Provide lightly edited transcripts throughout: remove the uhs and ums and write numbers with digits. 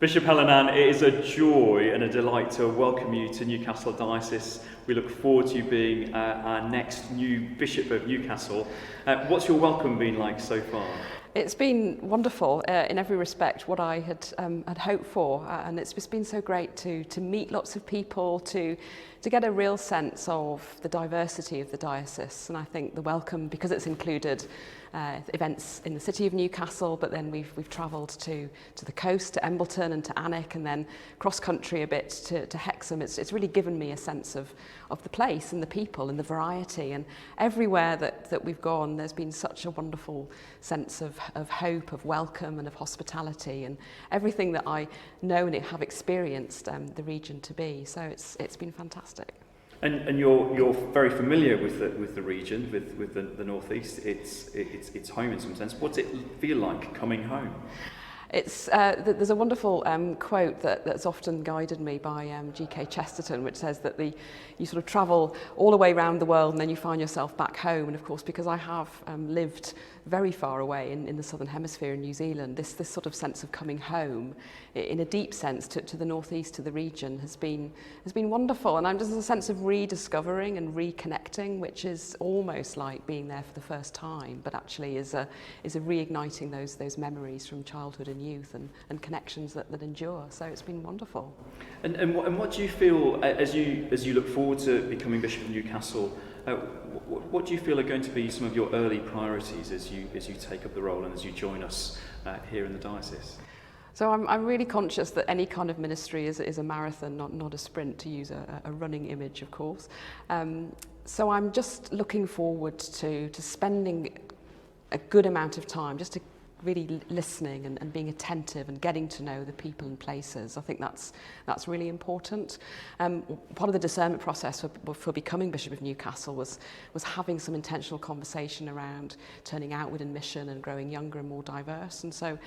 Bishop Helen-Ann, it is a joy and a delight to welcome you to Newcastle Diocese. We look forward to you being our next new Bishop of Newcastle. What's your welcome been like so far? It's been wonderful in every respect, what I had hoped for, and it's just been so great to meet lots of people, to get a real sense of the diversity of the diocese. And I think the welcome, because it's included events in the city of Newcastle, but then we've travelled to the coast, to Embleton and to Alnwick, and then cross country a bit to Hexham. It's really given me a sense of the place and the people and the variety, and everywhere that we've gone, there's been such a wonderful sense of hope, of welcome and of hospitality, and everything that I know and have experienced the region to be. So it's been fantastic. And you're very familiar with the region, with the northeast. It's home in some sense. What's it feel like coming home? There's a wonderful quote that's often guided me by G.K. Chesterton, which says that you sort of travel all the way around the world and then you find yourself back home. And of course, because I have lived very far away in the southern hemisphere in New Zealand, this sort of sense of coming home in a deep sense to the northeast, to the region, has been wonderful. And I'm just a sense of rediscovering and reconnecting, which is almost like being there for the first time, but actually is a reigniting those memories from childhood and youth and connections that endure. So it's been wonderful. And what do you feel as you look forward to becoming Bishop of Newcastle? What do you feel are going to be some of your early priorities as you take up the role and as you join us here in the diocese? So I'm really conscious that any kind of ministry is a marathon, not a sprint, to use a running image, of course. So I'm just looking forward to spending a good amount of time just to really listening and being attentive and getting to know the people and places. I think that's really important. Part of the discernment process for becoming Bishop of Newcastle was having some intentional conversation around turning outward in mission and growing younger and more diverse. And so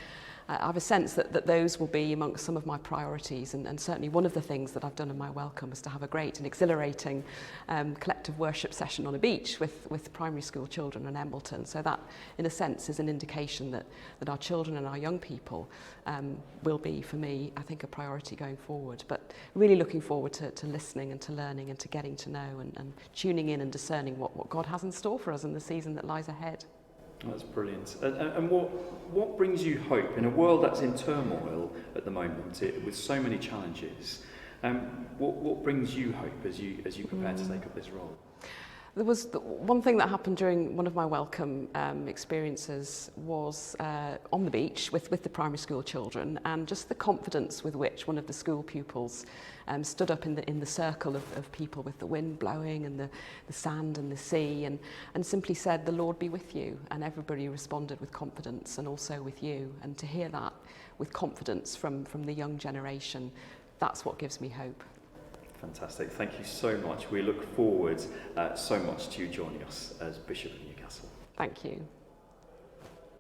I have a sense that those will be amongst some of my priorities, and certainly one of the things that I've done in my welcome is to have a great and exhilarating collective worship session on a beach with primary school children in Embleton. So that, in a sense, is an indication that our children and our young people will be, for me, I think, a priority going forward. But really looking forward to listening and to learning and to getting to know and tuning in and discerning what God has in store for us in the season that lies ahead. That's brilliant. And what brings you hope in a world that's in turmoil at the moment, with so many challenges? What brings you hope as you prepare to take up this role? There was one thing that happened during one of my welcome experiences was on the beach with the primary school children, and just the confidence with which one of the school pupils stood up in the circle of people with the wind blowing and the sand and the sea, and simply said, "The Lord be with you." And everybody responded with confidence, and also with you. And to hear that with confidence from the young generation, that's what gives me hope. Fantastic. Thank you so much. We look forward so much to you joining us as Bishop of Newcastle. Thank you.